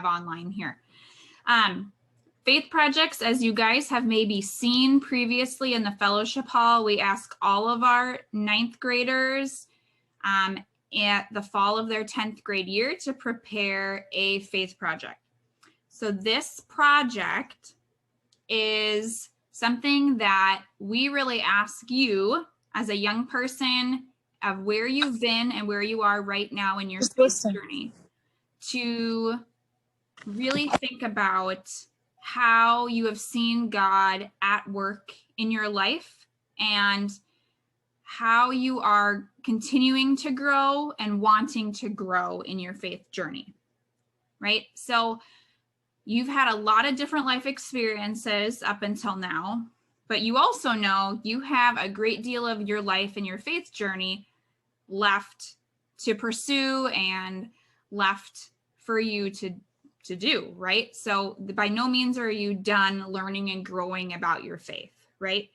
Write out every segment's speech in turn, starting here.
online here. Faith projects, as you guys have maybe seen previously in the fellowship hall, we ask all of our 9th graders at the fall of their 10th grade year to prepare a faith project. So this project is something that we really ask you as a young person of where you've been and where you are right now in your faith journey to really think about how you have seen God at work in your life and how you are continuing to grow and wanting to grow in your faith journey, right? So you've had a lot of different life experiences up until now, but you also know you have a great deal of your life and your faith journey left to pursue and left for you to do, right? So by no means are you done learning and growing about your faith, right?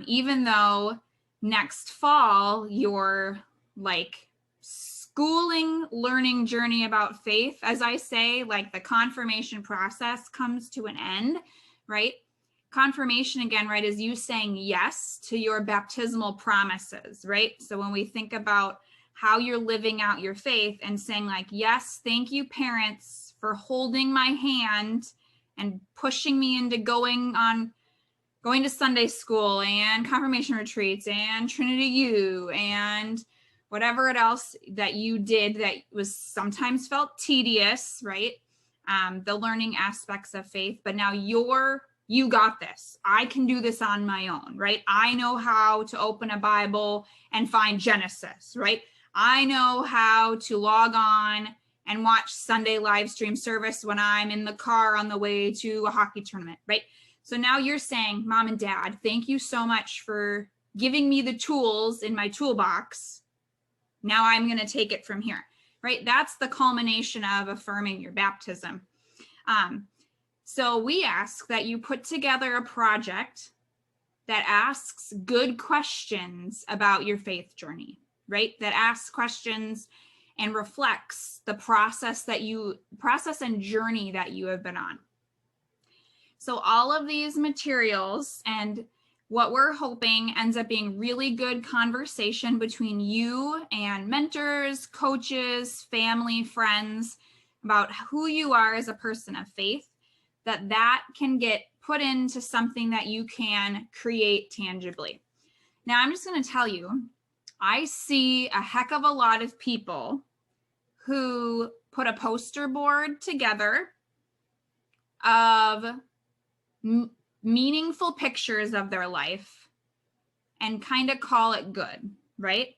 Even though next fall, your like schooling learning journey about faith, as I say, like the confirmation process comes to an end, right? Confirmation again, right, is you saying yes to your baptismal promises, right? So when we think about how you're living out your faith and saying like, yes, thank you, parents, for holding my hand and pushing me into going to Sunday school and confirmation retreats and Trinity U and whatever else that you did that was sometimes felt tedious, right? The learning aspects of faith, but now you got this. I can do this on my own, right? I know how to open a Bible and find Genesis, right? I know how to log on and watch Sunday live stream service when I'm in the car on the way to a hockey tournament, right? So now you're saying, Mom and Dad, thank you so much for giving me the tools in my toolbox. Now I'm going to take it from here, right? That's the culmination of affirming your baptism. So we ask that you put together a project that asks good questions about your faith journey, right? That asks questions and reflects the process and journey that you have been on. So all of these materials and what we're hoping ends up being really good conversation between you and mentors, coaches, family, friends about who you are as a person of faith, that can get put into something that you can create tangibly. Now, I'm just going to tell you, I see a heck of a lot of people who put a poster board together of meaningful pictures of their life and kind of call it good, right?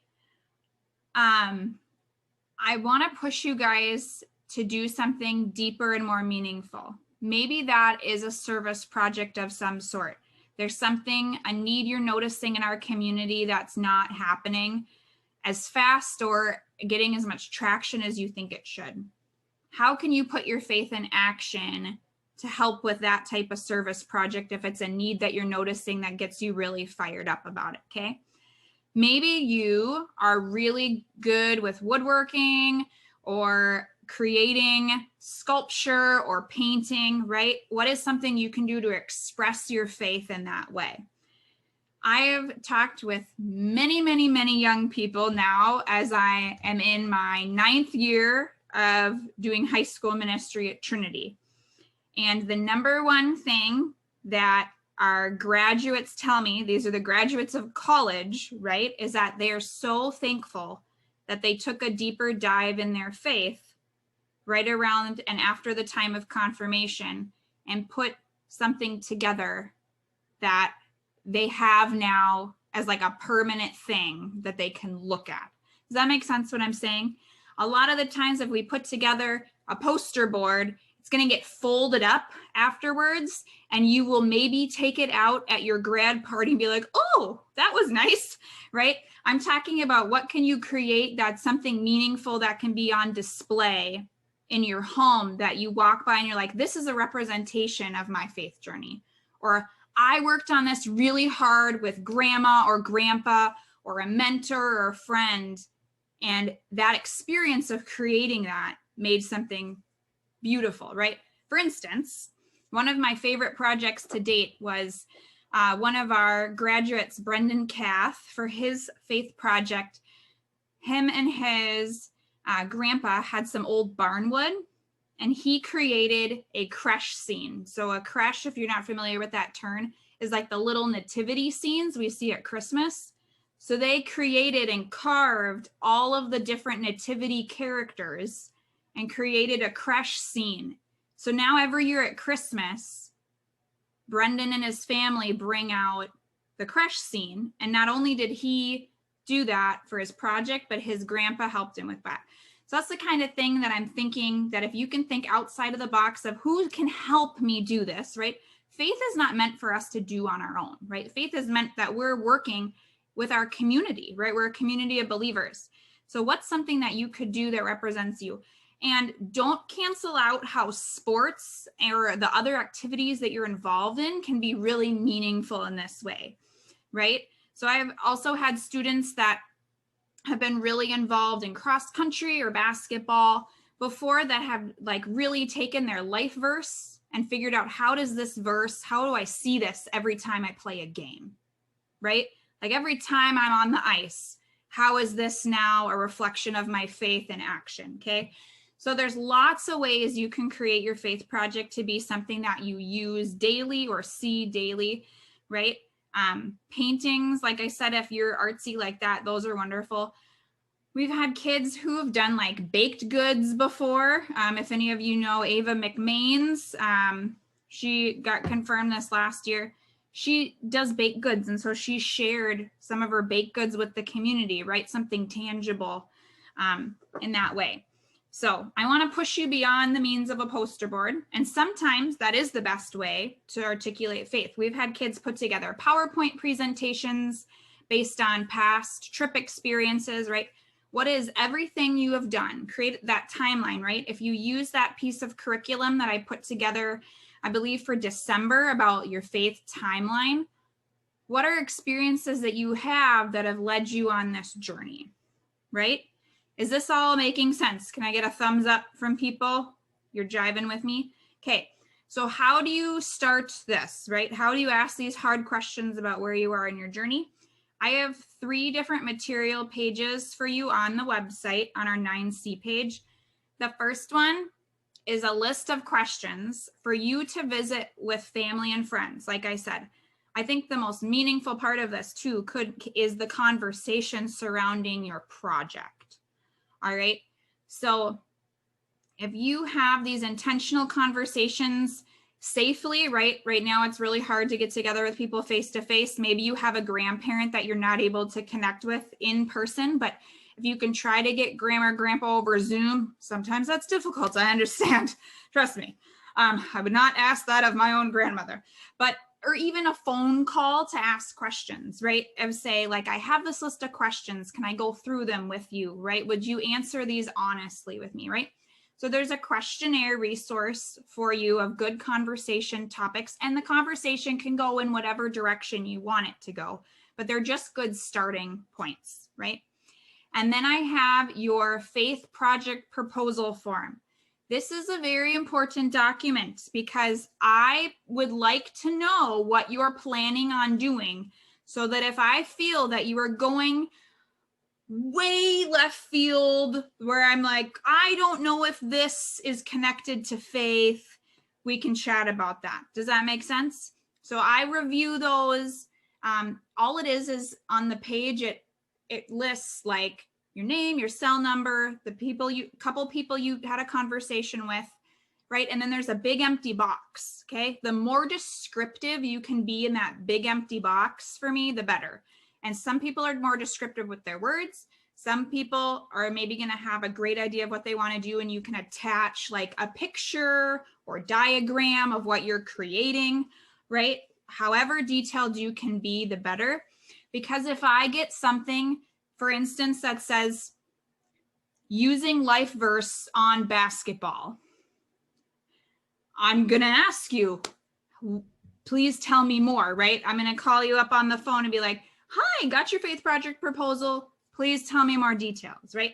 I want to push you guys to do something deeper and more meaningful. Maybe that is a service project of some sort. There's a need you're noticing in our community that's not happening as fast or getting as much traction as you think it should. How can you put your faith in action to help with that type of service project if it's a need that you're noticing that gets you really fired up about it, okay? Maybe you are really good with woodworking or creating sculpture or painting, right? What is something you can do to express your faith in that way? I have talked with many, many, many young people now as I am in my 9th year of doing high school ministry at Trinity. And the number one thing that our graduates tell me, these are the graduates of college, right, is that they are so thankful that they took a deeper dive in their faith right around and after the time of confirmation and put something together that they have now as like a permanent thing that they can look at. Does that make sense what I'm saying? A lot of the times if we put together a poster board, it's going to get folded up afterwards and you will maybe take it out at your grad party and be like, oh, that was nice, right? I'm talking about what can you create that's something meaningful that can be on display in your home that you walk by and you're like, this is a representation of my faith journey. Or I worked on this really hard with grandma or grandpa or a mentor or a friend. And that experience of creating that made something beautiful, right? For instance, one of my favorite projects to date was one of our graduates, Brendan Kath, for his faith project. Him and his grandpa had some old barnwood, and he created a creche scene. So a creche, if you're not familiar with that term, is like the little nativity scenes we see at Christmas. So they created and carved all of the different nativity characters and created a creche scene. So now every year at Christmas, Brendan and his family bring out the creche scene. And not only did he do that for his project, but his grandpa helped him with that. So that's the kind of thing that I'm thinking, that if you can think outside of the box of who can help me do this, right? Faith is not meant for us to do on our own, right? Faith is meant that we're working with our community, right? We're a community of believers. So what's something that you could do that represents you? And don't cancel out how sports or the other activities that you're involved in can be really meaningful in this way, right? So I've also had students that have been really involved in cross country or basketball before, that have like really taken their life verse and figured out, how does this verse, how do I see this every time I play a game, right? Like every time I'm on the ice, how is this now a reflection of my faith in action? Okay. So there's lots of ways you can create your faith project to be something that you use daily or see daily, right? Paintings, like I said, if you're artsy like that, those are wonderful. We've had kids who have done like baked goods before. If any of you know Ava McMains, she got confirmed this last year. She does baked goods. And so she shared some of her baked goods with the community, right? Something tangible in that way. So I want to push you beyond the means of a poster board. And sometimes that is the best way to articulate faith. We've had kids put together PowerPoint presentations based on past trip experiences, right? What is everything you have done? Create that timeline, right? If you use that piece of curriculum that I put together, I believe for December, about your faith timeline, what are experiences that you have that have led you on this journey, right? Is this all making sense? Can I get a thumbs up from people? You're jiving with me? Okay, so how do you start this, right? How do you ask these hard questions about where you are in your journey? I have 3 different material pages for you on the website on our 9C page. The first one is a list of questions for you to visit with family and friends. Like I said, I think the most meaningful part of this too is the conversation surrounding your project. All right. So if you have these intentional conversations safely, right now it's really hard to get together with people face to face. Maybe you have a grandparent that you're not able to connect with in person, but if you can try to get grandma or grandpa over Zoom, sometimes that's difficult. I understand. Trust me. I would not ask that of my own grandmother, or even a phone call to ask questions, right? Of say, like, I have this list of questions. Can I go through them with you, right? Would you answer these honestly with me, right? So there's a questionnaire resource for you of good conversation topics, and the conversation can go in whatever direction you want it to go, but they're just good starting points, right? And then I have your faith project proposal form. This is a very important document because I would like to know what you're planning on doing, so that if I feel that you are going way left field, where I'm like, I don't know if this is connected to faith, we can chat about that. Does that make sense? So I review those. All it is on the page, it lists like your name, your cell number, couple people you had a conversation with, right? And then there's a big empty box, okay? The more descriptive you can be in that big empty box, for me, the better. And some people are more descriptive with their words. Some people are maybe going to have a great idea of what they want to do, and you can attach like a picture or diagram of what you're creating, right? However detailed you can be, the better. Because if I get something, for instance, that says using life verse on basketball, I'm going to ask you, please tell me more, right? I'm going to call you up on the phone and be like, hi, got your faith project proposal. Please tell me more details, right?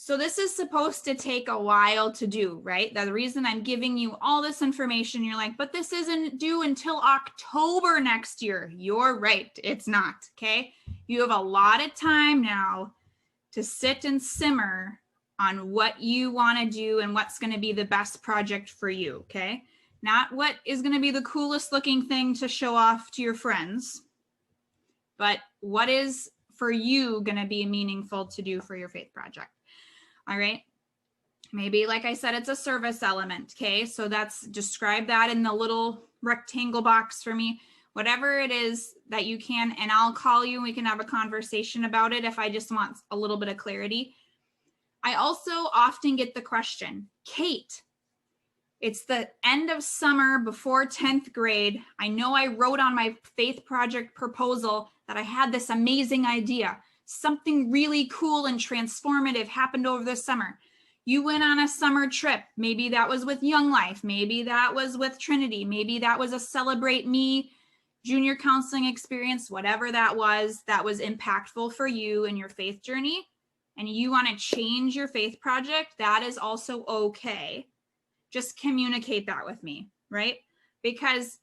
So this is supposed to take a while to do, right? The reason I'm giving you all this information, you're like, but this isn't due until October next year. You're right, it's not, okay? You have a lot of time now to sit and simmer on what you want to do and what's going to be the best project for you, okay? Not what is going to be the coolest looking thing to show off to your friends, but what is for you going to be meaningful to do for your faith project. All right. Maybe, like I said, it's a service element. Okay. So that's, describe that in the little rectangle box for me, whatever it is that you can, and I'll call you and we can have a conversation about it if I just want a little bit of clarity. I also often get the question, Kate, it's the end of summer before 10th grade. I know I wrote on my faith project proposal that I had this amazing idea. Something really cool and transformative happened over the summer. You went on a summer trip. Maybe that was with Young Life. Maybe that was with Trinity. Maybe that was a Celebrate Me junior counseling experience, whatever that was impactful for you in your faith journey. And you want to change your faith project, that is also okay. Just communicate that with me, right? Because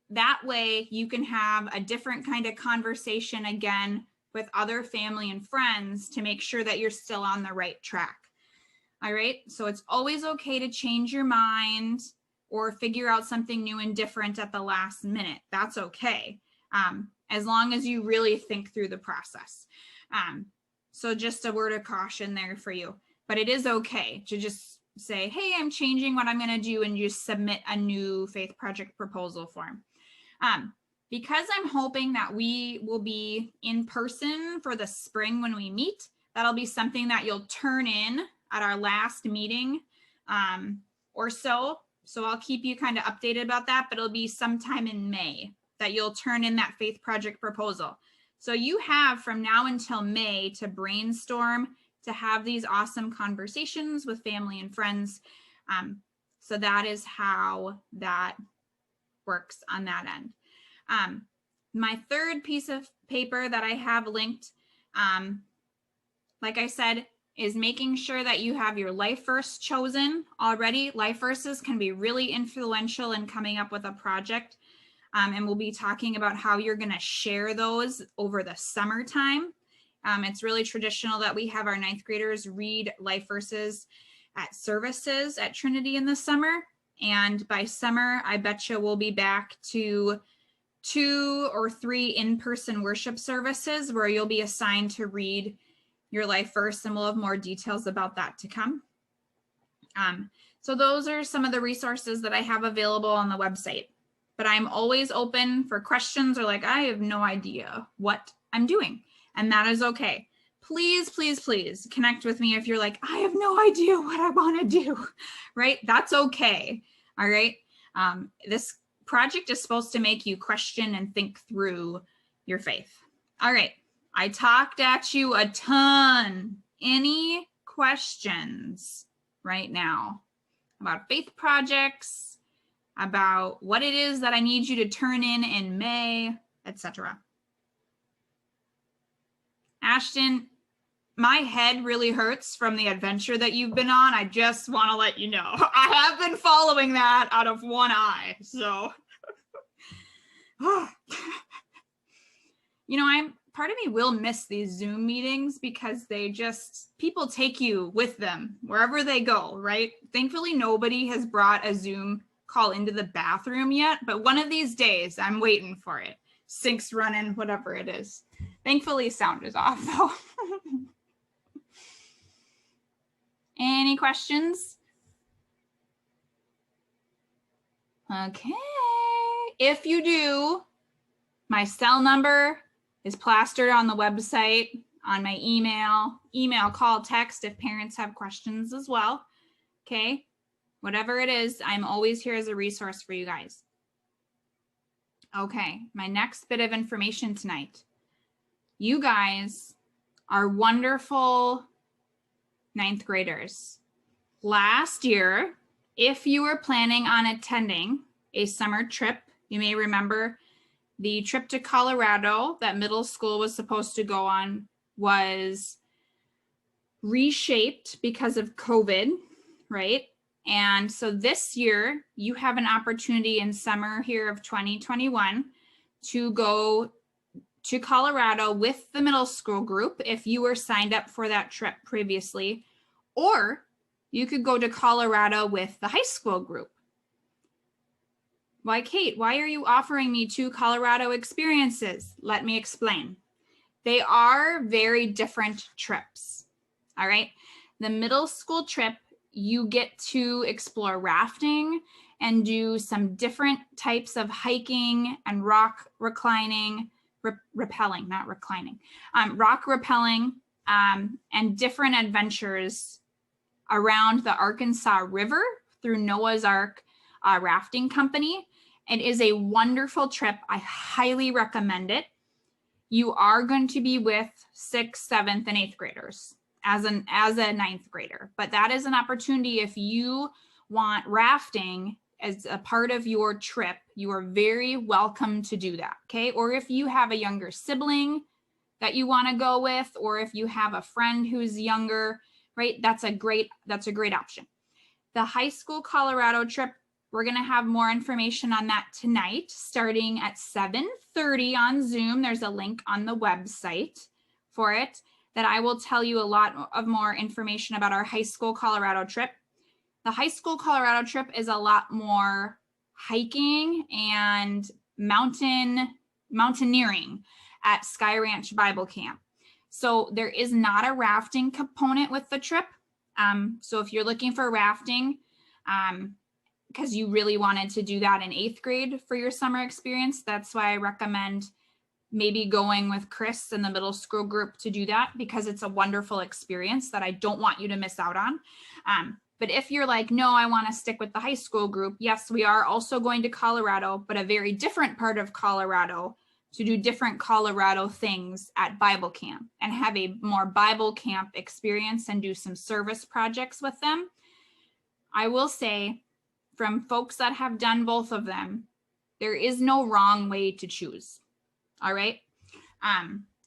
that way you can have a different kind of conversation again with other family and friends to make sure that you're still on the right track. All right. So it's always okay to change your mind or figure out something new and different at the last minute. That's okay. As long as you really think through the process. So just a word of caution there for you, but it is okay to just say, hey, I'm changing what I'm going to do, and just submit a new faith project proposal form. Because I'm hoping that we will be in person for the spring when we meet, that'll be something that you'll turn in at our last meeting or so. So I'll keep you kind of updated about that, but it'll be sometime in May that you'll turn in that faith project proposal. So you have from now until May to brainstorm, to have these awesome conversations with family and friends. So that is how that works on that end. My third piece of paper that I have linked, like I said, is making sure that you have your life verse chosen already. Life verses can be really influential in coming up with a project. And we'll be talking about how you're going to share those over the summertime. It's really traditional that we have our 9th graders read life verses at services at Trinity in the summer. And by summer, I bet you we'll be back to 2 or 3 in-person worship services where you'll be assigned to read your life verse, and we'll have more details about that to come. So those are some of the resources that I have available on the website, but I'm always open for questions or like, I have no idea what I'm doing, and that is okay. Please, please, please connect with me if you're like, I have no idea what I want to do, right? That's okay. All right. This project is supposed to make you question and think through your faith. All right. I talked at you a ton. Any questions right now about faith projects, about what it is that I need you to turn in May, etc.? Ashton, my head really hurts from the adventure that you've been on. I just want to let you know. I have been following that out of one eye. So, you know, part of me will miss these Zoom meetings because people take you with them wherever they go, right? Thankfully, nobody has brought a Zoom call into the bathroom yet, but one of these days I'm waiting for it. Sync's running, whatever it is. Thankfully, sound is off though. Any questions? Okay. If you do, my cell number is plastered on the website, on my email, call, text if parents have questions as well. Okay. Whatever it is, I'm always here as a resource for you guys. Okay. My next bit of information tonight. You guys are wonderful 9th graders. Last year, if you were planning on attending a summer trip, you may remember the trip to Colorado that middle school was supposed to go on was reshaped because of COVID, right? And so this year you have an opportunity in summer here of 2021 to go to Colorado with the middle school group if you were signed up for that trip previously, or you could go to Colorado with the high school group. Why, Kate, why are you offering me 2 Colorado experiences? Let me explain. They are very different trips, all right? The middle school trip, you get to explore rafting and do some different types of hiking and rock rappelling, and different adventures around the Arkansas River through Noah's Ark Rafting Company. It is a wonderful trip. I highly recommend it. You are going to be with 6th, 7th, and 8th graders as a 9th grader, but that is an opportunity. If you want rafting as a part of your trip, you are very welcome to do that, okay? Or if you have a younger sibling that you want to go with, or if you have a friend who's younger, right? That's a great option. The high school Colorado trip, we're going to have more information on that tonight, starting at 7:30 on Zoom. There's a link on the website for it that I will tell you a lot of more information about our high school Colorado trip. The high school Colorado trip is a lot more hiking and mountaineering at Sky Ranch Bible Camp. So there is not a rafting component with the trip. So if you're looking for rafting, because you really wanted to do that in 8th grade for your summer experience, that's why I recommend maybe going with Chris in the middle school group to do that, because it's a wonderful experience that I don't want you to miss out on. But if you're like, no, I want to stick with the high school group, yes, we are also going to Colorado, but a very different part of Colorado to do different Colorado things at Bible camp and have a more Bible camp experience and do some service projects with them. I will say, from folks that have done both of them, there is no wrong way to choose. All right.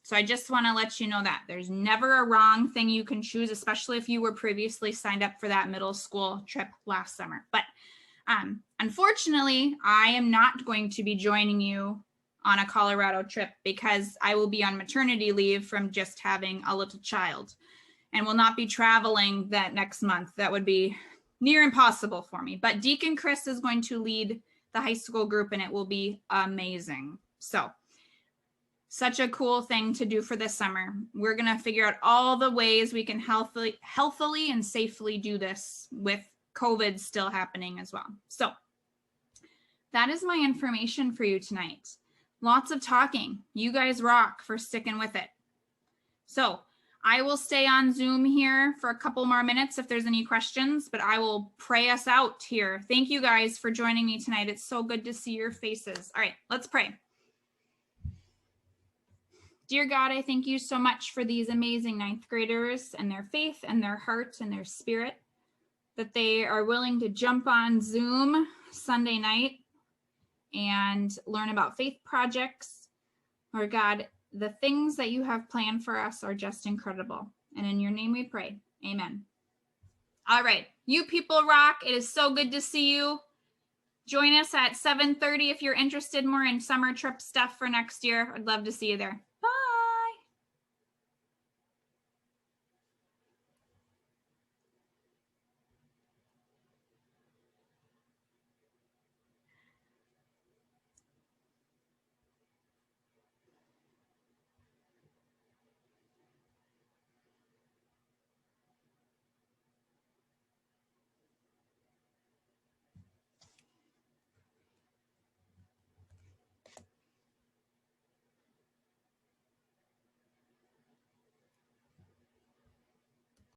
So I just want to let you know that there's never a wrong thing you can choose, especially if you were previously signed up for that middle school trip last summer. But unfortunately, I am not going to be joining you on a Colorado trip because I will be on maternity leave from just having a little child and will not be traveling that next month. That would be near impossible for me. But Deacon Chris is going to lead the high school group and it will be amazing. So such a cool thing to do for this summer. We're going to figure out all the ways we can healthily and safely do this with COVID still happening as well. So that is my information for you tonight. Lots of talking. You guys rock for sticking with it. So I will stay on Zoom here for a couple more minutes if there's any questions, but I will pray us out here. Thank you guys for joining me tonight. It's so good to see your faces. All right, let's pray. Dear God, I thank you so much for these amazing 9th graders and their faith and their heart and their spirit, that they are willing to jump on Zoom Sunday night and learn about faith projects. Lord God, the things that you have planned for us are just incredible. And in your name we pray. Amen. All right, you people rock. It is so good to see you. Join us at 7:30 if you're interested more in summer trip stuff for next year. I'd love to see you there.